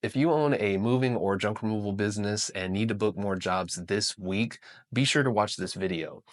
If you own a moving or junk removal business and need to book more jobs this week, be sure to watch this video.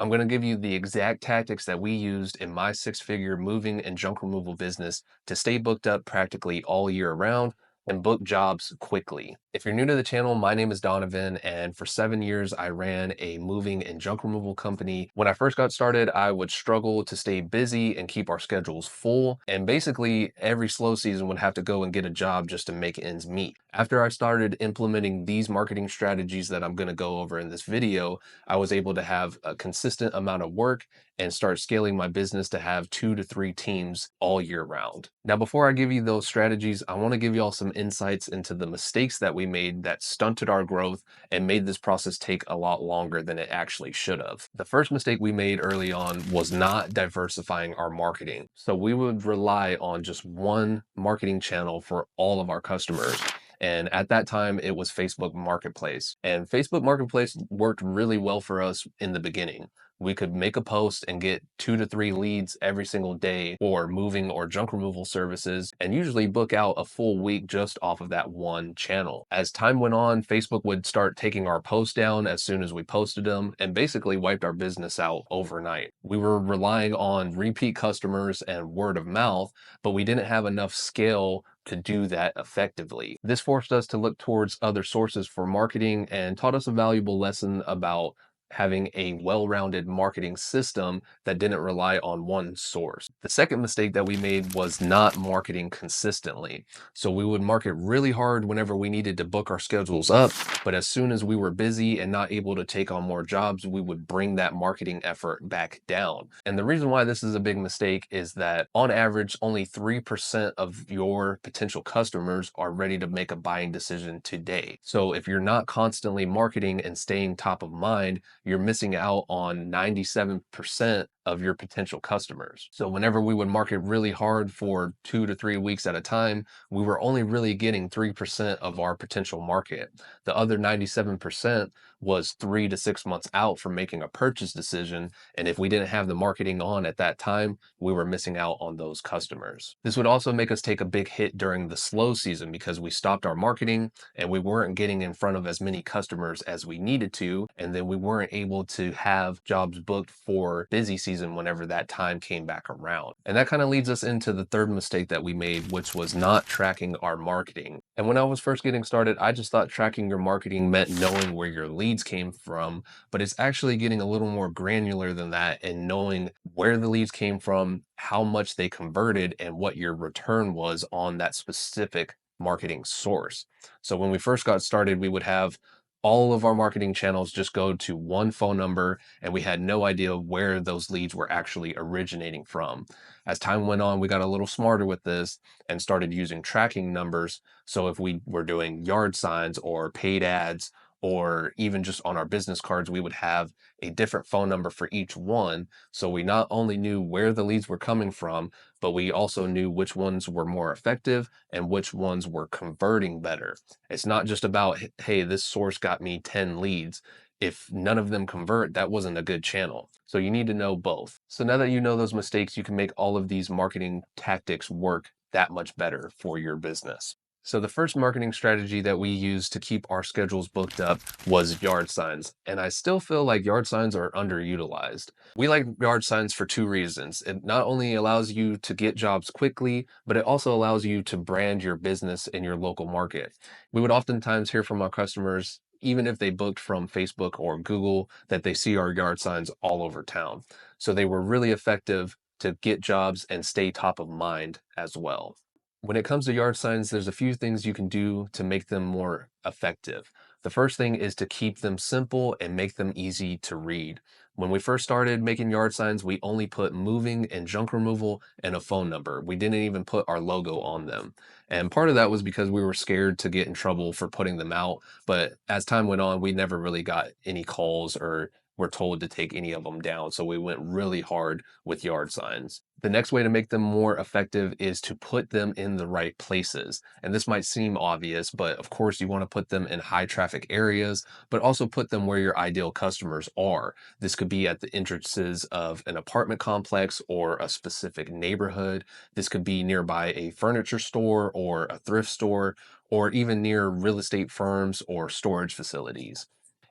I'm going to give you the exact tactics that we used in my six-figure moving and junk removal business to stay booked up practically all year round and book jobs quickly. If you're new to the channel, my name is Donovan, and for 7 years, I ran a moving and junk removal company. When I first got started, I would struggle to stay busy and keep our schedules full, and basically every slow season would have to go and get a job just to make ends meet. After I started implementing these marketing strategies that I'm going to go over in this video, I was able to have a consistent amount of work and start scaling my business to have 2 to 3 teams all year round. Now, before I give you those strategies, I want to give you all some insights into the mistakes that we made that stunted our growth and made this process take a lot longer than it actually should have. The first mistake we made early on was not diversifying our marketing. So we would rely on just one marketing channel for all of our customers. And at that time, it was Facebook Marketplace. And Facebook Marketplace worked really well for us in the beginning. We could make a post and get 2 to 3 leads every single day for moving or junk removal services, and usually book out a full week just off of that one channel. As time went on, Facebook would start taking our posts down as soon as we posted them and basically wiped our business out overnight. We were relying on repeat customers and word of mouth, but we didn't have enough scale to do that effectively. This forced us to look towards other sources for marketing and taught us a valuable lesson about having a well-rounded marketing system that didn't rely on one source. The second mistake that we made was not marketing consistently. So we would market really hard whenever we needed to book our schedules up, but as soon as we were busy and not able to take on more jobs, we would bring that marketing effort back down. And the reason why this is a big mistake is that on average, only 3% of your potential customers are ready to make a buying decision today. So if you're not constantly marketing and staying top of mind, you're missing out on 97% of your potential customers. So whenever we would market really hard for 2 to 3 weeks at a time, we were only really getting 3% of our potential market. The other 97% was 3 to 6 months out from making a purchase decision. And if we didn't have the marketing on at that time, we were missing out on those customers. This would also make us take a big hit during the slow season because we stopped our marketing and we weren't getting in front of as many customers as we needed to. And then we weren't able to have jobs booked for busy season whenever that time came back around. And that kind of leads us into the third mistake that we made, which was not tracking our marketing. And when I was first getting started, I just thought tracking your marketing meant knowing where your leads came from, but it's actually getting a little more granular than that and knowing where the leads came from, how much they converted, and what your return was on that specific marketing source. So when we first got started, we would have all of our marketing channels just go to one phone number, and we had no idea where those leads were actually originating from. As time went on, we got a little smarter with this and started using tracking numbers. So if we were doing yard signs or paid ads, or even just on our business cards, we would have a different phone number for each one. So we not only knew where the leads were coming from, but we also knew which ones were more effective and which ones were converting better. It's not just about, hey, this source got me 10 leads. If none of them convert, that wasn't a good channel. So you need to know both. So now that you know those mistakes, you can make all of these marketing tactics work that much better for your business. So the first marketing strategy that we used to keep our schedules booked up was yard signs. And I still feel like yard signs are underutilized. We like yard signs for two reasons. It not only allows you to get jobs quickly, but it also allows you to brand your business in your local market. We would oftentimes hear from our customers, even if they booked from Facebook or Google, that they see our yard signs all over town. So they were really effective to get jobs and stay top of mind as well. When it comes to yard signs, there's a few things you can do to make them more effective. The first thing is to keep them simple and make them easy to read. When we first started making yard signs, we only put moving and junk removal and a phone number. We didn't even put our logo on them. And part of that was because we were scared to get in trouble for putting them out. But as time went on, we never really got any calls or were told to take any of them down. So we went really hard with yard signs. The next way to make them more effective is to put them in the right places. And this might seem obvious, but of course you want to put them in high traffic areas, but also put them where your ideal customers are. This could be at the entrances of an apartment complex or a specific neighborhood. This could be nearby a furniture store or a thrift store, or even near real estate firms or storage facilities.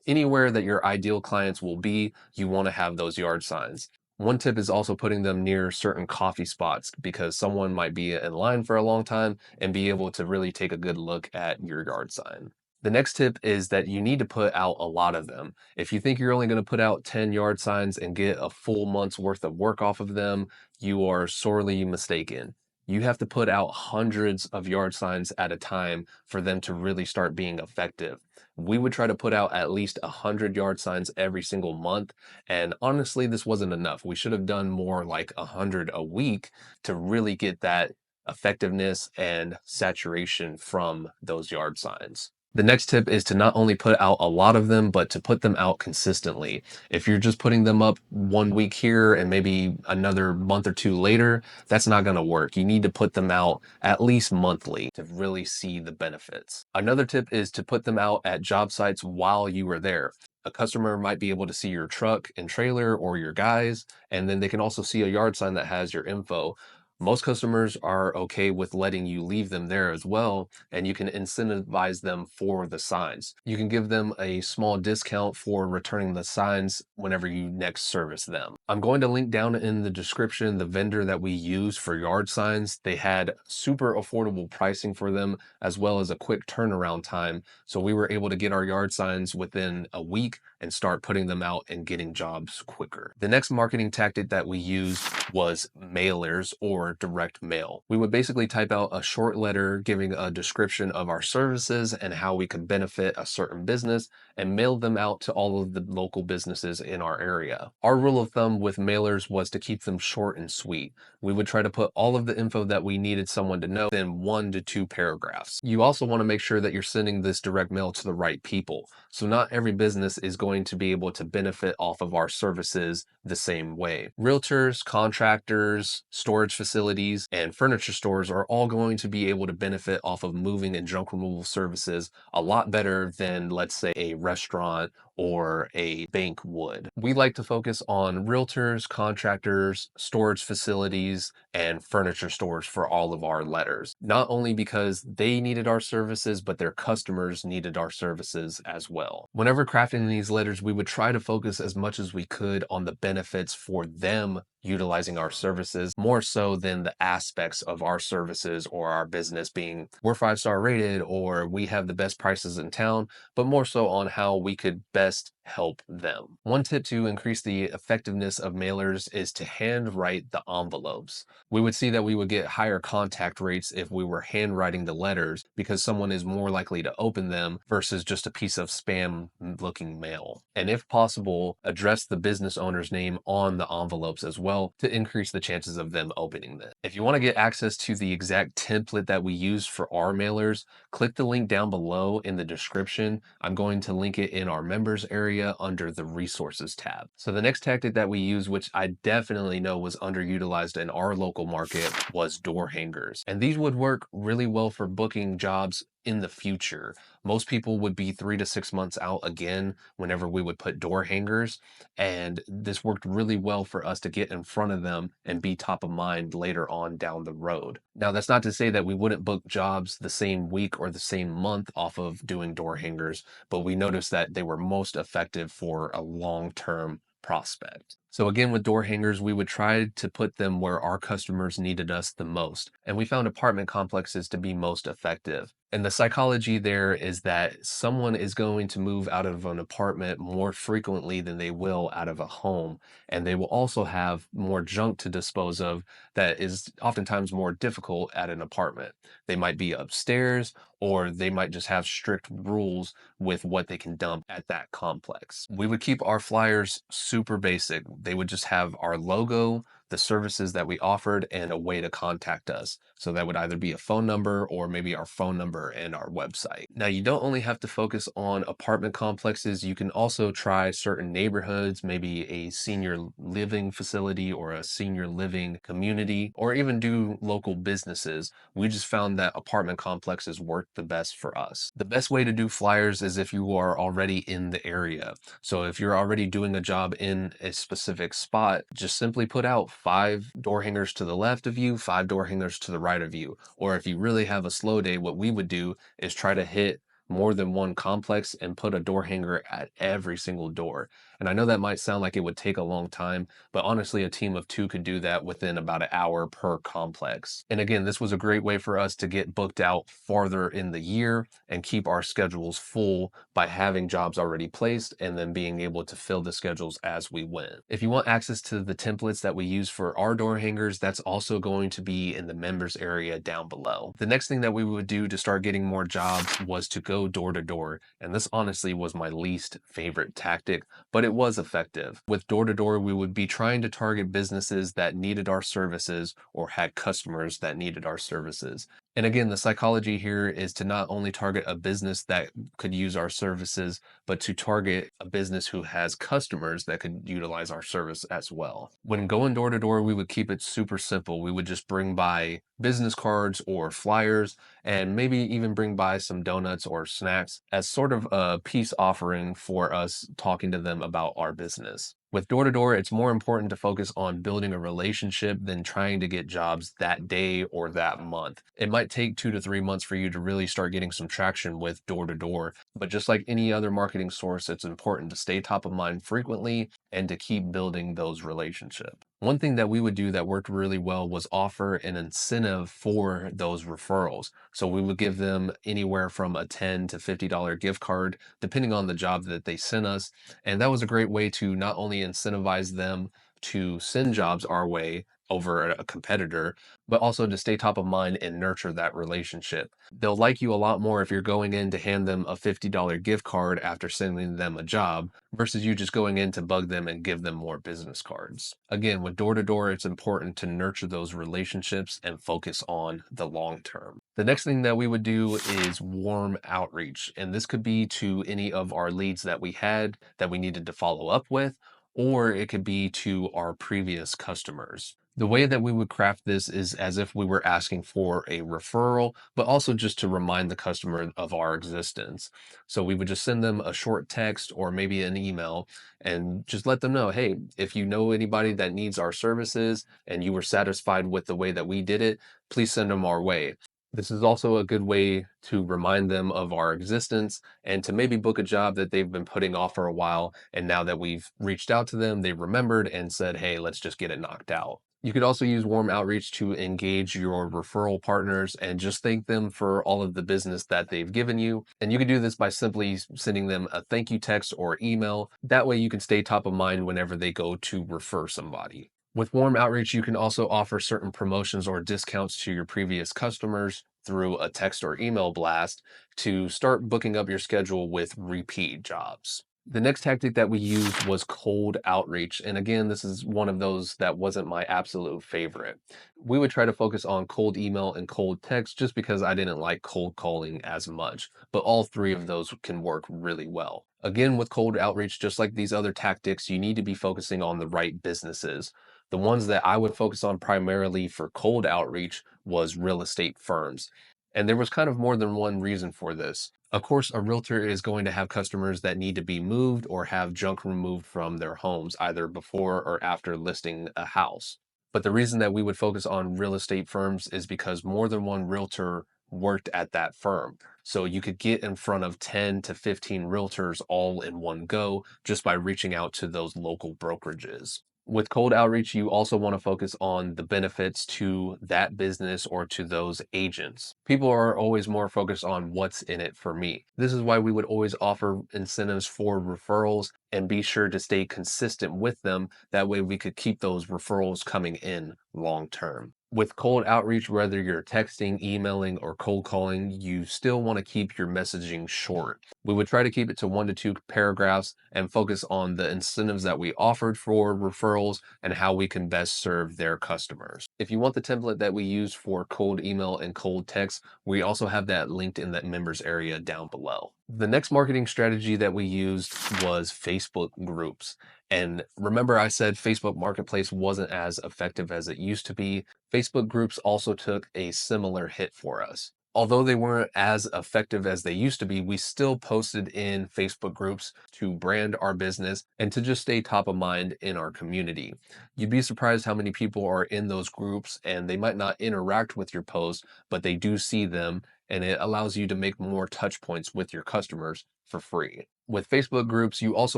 Anywhere that your ideal clients will be, you want to have those yard signs. One tip is also putting them near certain coffee spots because someone might be in line for a long time and be able to really take a good look at your yard sign. The next tip is that you need to put out a lot of them. If you think you're only going to put out 10 yard signs and get a full month's worth of work off of them, you are sorely mistaken. You have to put out hundreds of yard signs at a time for them to really start being effective. We would try to put out at least 100 yard signs every single month. And honestly, this wasn't enough. We should have done more like 100 a week to really get that effectiveness and saturation from those yard signs. The next tip is to not only put out a lot of them, but to put them out consistently. If you're just putting them up one week here and maybe another month or two later, that's not going to work. You need to put them out at least monthly to really see the benefits. Another tip is to put them out at job sites while you are there. A customer might be able to see your truck and trailer or your guys, and then they can also see a yard sign that has your info. Most customers are okay with letting you leave them there as well, and you can incentivize them for the signs. You can give them a small discount for returning the signs whenever you next service them. I'm going to link down in the description the vendor that we use for yard signs. They had super affordable pricing for them as well as a quick turnaround time. So we were able to get our yard signs within a week and start putting them out and getting jobs quicker. The next marketing tactic that we used was mailers or direct mail. We would basically type out a short letter giving a description of our services and how we could benefit a certain business and mail them out to all of the local businesses in our area. Our rule of thumb with mailers was to keep them short and sweet. We would try to put all of the info that we needed someone to know in 1 to 2 paragraphs. You also want to make sure that you're sending this direct mail to the right people. So not every business is going to be able to benefit off of our services the same way. Realtors, contractors, storage facilities, and furniture stores are all going to be able to benefit off of moving and junk removal services a lot better than, let's say, a restaurant or a bank would. We like to focus on realtors, contractors, storage facilities, and furniture stores for all of our letters. Not only because they needed our services, but their customers needed our services as well. Whenever crafting these letters, we would try to focus as much as we could on the benefits for them utilizing our services more so than the aspects of our services or our business being we're 5-star rated or we have the best prices in town, but more so on how we could best help them. One tip to increase the effectiveness of mailers is to handwrite the envelopes. We would see that we would get higher contact rates if we were handwriting the letters because someone is more likely to open them versus just a piece of spam looking mail. And if possible, address the business owner's name on the envelopes as well to increase the chances of them opening them. If you want to get access to the exact template that we use for our mailers, click the link down below in the description. I'm going to link it in our members area under the resources tab. So the next tactic that we use, which I definitely know was underutilized in our local market, was door hangers. And these would work really well for booking jobs in the future. Most people would be 3 to 6 months out again whenever we would put door hangers. And this worked really well for us to get in front of them and be top of mind later on down the road. Now, that's not to say that we wouldn't book jobs the same week or the same month off of doing door hangers, but we noticed that they were most effective for a long-term prospect. So again, with door hangers, we would try to put them where our customers needed us the most. And we found apartment complexes to be most effective. And the psychology there is that someone is going to move out of an apartment more frequently than they will out of a home. And they will also have more junk to dispose of that is oftentimes more difficult at an apartment. They might be upstairs, or they might just have strict rules with what they can dump at that complex. We would keep our flyers super basic. They would just have our logo, the services that we offered, and a way to contact us. So that would either be a phone number or maybe our phone number and our website. Now, you don't only have to focus on apartment complexes. You can also try certain neighborhoods, maybe a senior living facility or a senior living community, or even do local businesses. We just found that apartment complexes work the best for us. The best way to do flyers is if you are already in the area. So if you're already doing a job in a specific spot, just simply put out 5 door hangers to the left of you, 5 door hangers to the right of you. Or if you really have a slow day, what we would do is try to hit more than one complex and put a door hanger at every single door. And I know that might sound like it would take a long time, but honestly, a team of 2 could do that within about an hour per complex. And again, this was a great way for us to get booked out farther in the year and keep our schedules full by having jobs already placed and then being able to fill the schedules as we went. If you want access to the templates that we use for our door hangers, that's also going to be in the members area down below. The next thing that we would do to start getting more jobs was to go door to door. And this honestly was my least favorite tactic, but it was effective. With door to door, we would be trying to target businesses that needed our services or had customers that needed our services. And again, the psychology here is to not only target a business that could use our services, but to target a business who has customers that could utilize our service as well. When going door to door, we would keep it super simple. We would just bring by business cards or flyers and maybe even bring by some donuts or snacks as sort of a peace offering for us talking to them about our business. With door to door, it's more important to focus on building a relationship than trying to get jobs that day or that month. It might take 2 to 3 months for you to really start getting some traction with door to door, but just like any other marketing source, it's important to stay top of mind frequently and to keep building those relationships. One thing that we would do that worked really well was offer an incentive for those referrals. So we would give them anywhere from a $10 to $50 gift card, depending on the job that they sent us. And that was a great way to not only incentivize them to send jobs our way over a competitor, but also to stay top of mind and nurture that relationship. They'll like you a lot more if you're going in to hand them a $50 gift card after sending them a job versus you just going in to bug them and give them more business cards. Again, with door to door, it's important to nurture those relationships and focus on the long term. The next thing that we would do is warm outreach. And this could be to any of our leads that we had that we needed to follow up with, or it could be to our previous customers. The way that we would craft this is as if we were asking for a referral, but also just to remind the customer of our existence. So we would just send them a short text or maybe an email and just let them know, hey, if you know anybody that needs our services and you were satisfied with the way that we did it, please send them our way. This is also a good way to remind them of our existence and to maybe book a job that they've been putting off for a while. And now that we've reached out to them, they remembered and said, hey, let's just get it knocked out. You could also use warm outreach to engage your referral partners and just thank them for all of the business that they've given you. And you can do this by simply sending them a thank you text or email. That way you can stay top of mind whenever they go to refer somebody. With warm outreach, you can also offer certain promotions or discounts to your previous customers through a text or email blast to start booking up your schedule with repeat jobs. The next tactic that we used was cold outreach. And again, this is one of those that wasn't my absolute favorite. We would try to focus on cold email and cold text just because I didn't like cold calling as much, but all three of those can work really well. Again, with cold outreach, just like these other tactics, you need to be focusing on the right businesses. The ones that I would focus on primarily for cold outreach was real estate firms. And there was kind of more than one reason for this. Of course, a realtor is going to have customers that need to be moved or have junk removed from their homes, either before or after listing a house. But the reason that we would focus on real estate firms is because more than one realtor worked at that firm. So you could get in front of 10 to 15 realtors all in one go just by reaching out to those local brokerages. With cold outreach, you also want to focus on the benefits to that business or to those agents. People are always more focused on what's in it for me. This is why we would always offer incentives for referrals and be sure to stay consistent with them. That way we could keep those referrals coming in long term. With cold outreach, whether you're texting, emailing, or cold calling, you still want to keep your messaging short. We would try to keep it to 1 to 2 paragraphs and focus on the incentives that we offered for referrals and how we can best serve their customers. If you want the template that we use for cold email and cold text, we also have that linked in that members area down below. The next marketing strategy that we used was Facebook groups. And remember, I said Facebook Marketplace wasn't as effective as it used to be. Facebook groups also took a similar hit for us. Although they weren't as effective as they used to be, we still posted in Facebook groups to brand our business and to just stay top of mind in our community. You'd be surprised how many people are in those groups and they might not interact with your posts, but they do see them, and it allows you to make more touch points with your customers for free. With Facebook groups, you also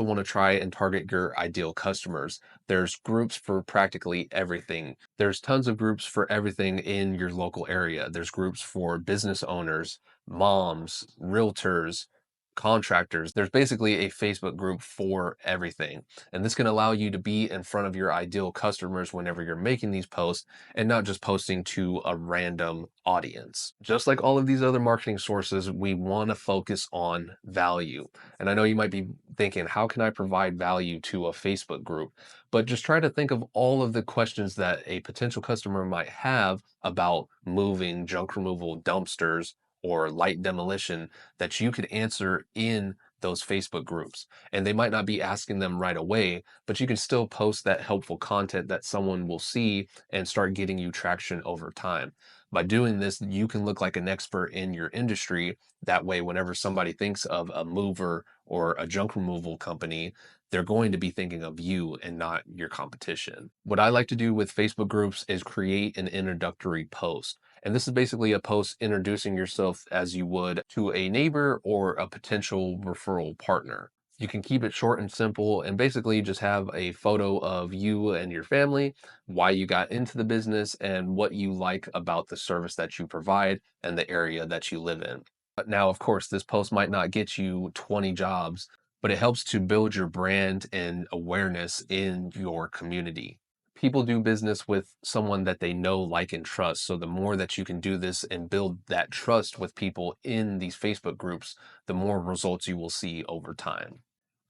want to try and target your ideal customers. There's groups for practically everything. There's tons of groups for everything in your local area. There's groups for business owners, moms, realtors, contractors. There's basically a Facebook group for everything. And this can allow you to be in front of your ideal customers whenever you're making these posts and not just posting to a random audience. Just like all of these other marketing sources, we want to focus on value. And I know you might be thinking, how can I provide value to a Facebook group? But just try to think of all of the questions that a potential customer might have about moving, junk removal, dumpsters, or light demolition that you could answer in those Facebook groups. And they might not be asking them right away, but you can still post that helpful content that someone will see and start getting you traction over time. By doing this, you can look like an expert in your industry. That way, whenever somebody thinks of a mover or a junk removal company, they're going to be thinking of you and not your competition. What I like to do with Facebook groups is create an introductory post. And this is basically a post introducing yourself as you would to a neighbor or a potential referral partner. You can keep it short and simple and basically just have a photo of you and your family, why you got into the business, and what you like about the service that you provide and the area that you live in. But now, of course, this post might not get you 20 jobs, but it helps to build your brand and awareness in your community. People do business with someone that they know, like, and trust. So the more that you can do this and build that trust with people in these Facebook groups, the more results you will see over time.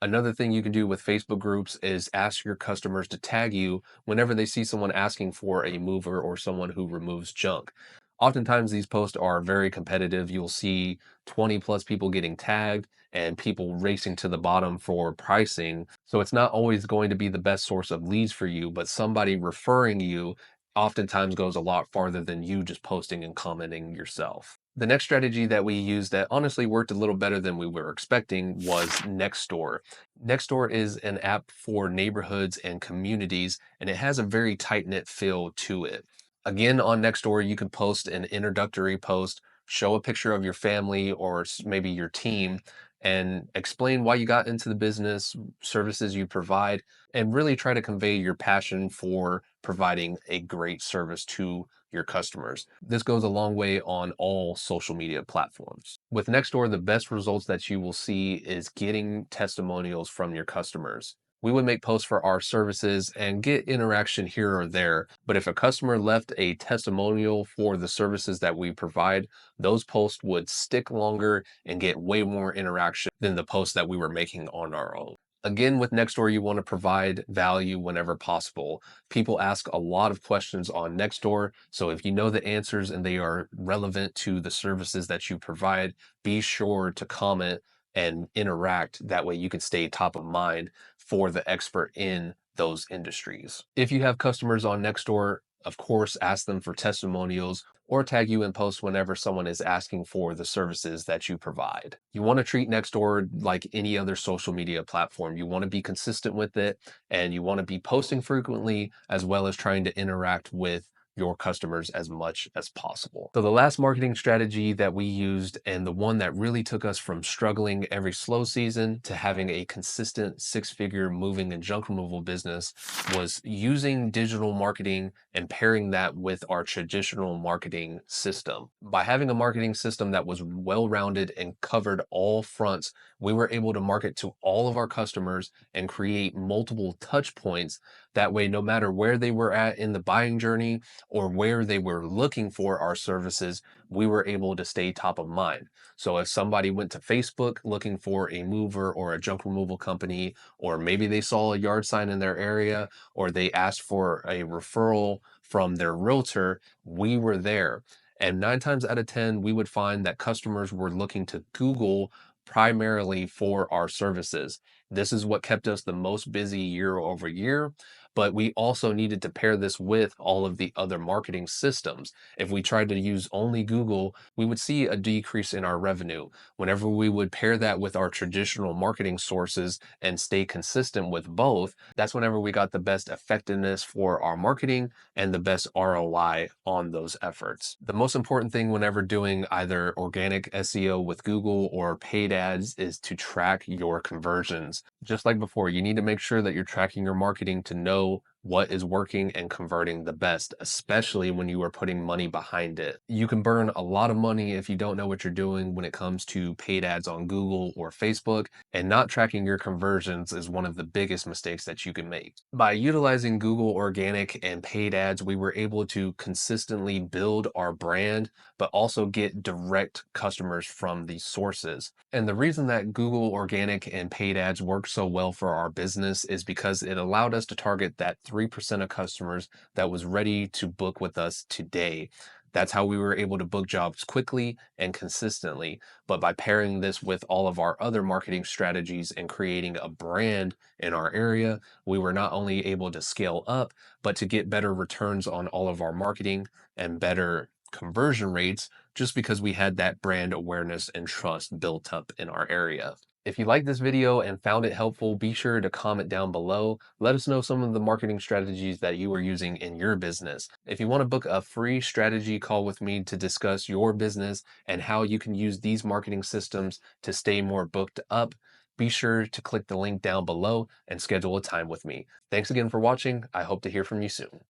Another thing you can do with Facebook groups is ask your customers to tag you whenever they see someone asking for a mover or someone who removes junk. Oftentimes, these posts are very competitive. You'll see 20 plus people getting tagged and people racing to the bottom for pricing. So it's not always going to be the best source of leads for you, but somebody referring you oftentimes goes a lot farther than you just posting and commenting yourself. The next strategy that we used that honestly worked a little better than we were expecting was Nextdoor. Nextdoor is an app for neighborhoods and communities, and it has a very tight-knit feel to it. Again, on Nextdoor, you can post an introductory post, show a picture of your family or maybe your team, and explain why you got into the business, services you provide, and really try to convey your passion for providing a great service to your customers. This goes a long way on all social media platforms. With Nextdoor, the best results that you will see is getting testimonials from your customers. We would make posts for our services and get interaction here or there. But if a customer left a testimonial for the services that we provide, those posts would stick longer and get way more interaction than the posts that we were making on our own. Again, with Nextdoor, you want to provide value whenever possible. People ask a lot of questions on Nextdoor. So if you know the answers and they are relevant to the services that you provide, be sure to comment and interact. That way you can stay top of mind for the expert in those industries. If you have customers on Nextdoor, of course, ask them for testimonials or tag you in posts whenever someone is asking for the services that you provide. You want to treat Nextdoor like any other social media platform. You want to be consistent with it and you want to be posting frequently as well as trying to interact with your customers as much as possible. So the last marketing strategy that we used and the one that really took us from struggling every slow season to having a consistent six-figure moving and junk removal business was using digital marketing and pairing that with our traditional marketing system. By having a marketing system that was well-rounded and covered all fronts, we were able to market to all of our customers and create multiple touch points. That way, no matter where they were at in the buying journey or where they were looking for our services, we were able to stay top of mind. So if somebody went to Facebook looking for a mover or a junk removal company, or maybe they saw a yard sign in their area, or they asked for a referral from their realtor, we were there. And 9 times out of 10, we would find that customers were looking to Google primarily for our services. This is what kept us the most busy year over year. but we also needed to pair this with all of the other marketing systems. If we tried to use only Google, we would see a decrease in our revenue. Whenever we would pair that with our traditional marketing sources and stay consistent with both, that's whenever we got the best effectiveness for our marketing and the best ROI on those efforts. The most important thing whenever doing either organic SEO with Google or paid ads is to track your conversions. Just like before, you need to make sure that you're tracking your marketing to know what is working and converting the best, especially when you are putting money behind it. You can burn a lot of money if you don't know what you're doing when it comes to paid ads on Google or Facebook, and not tracking your conversions is one of the biggest mistakes that you can make. By utilizing Google organic and paid ads, we were able to consistently build our brand, but also get direct customers from these sources. And the reason that Google organic and paid ads work so well for our business is because it allowed us to target that 3% of customers that was ready to book with us today. That's how we were able to book jobs quickly and consistently. But by pairing this with all of our other marketing strategies and creating a brand in our area, we were not only able to scale up, but to get better returns on all of our marketing and better conversion rates just because we had that brand awareness and trust built up in our area. If you liked this video and found it helpful, be sure to comment down below. Let us know some of the marketing strategies that you are using in your business. If you want to book a free strategy call with me to discuss your business and how you can use these marketing systems to stay more booked up, be sure to click the link down below and schedule a time with me. Thanks again for watching. I hope to hear from you soon.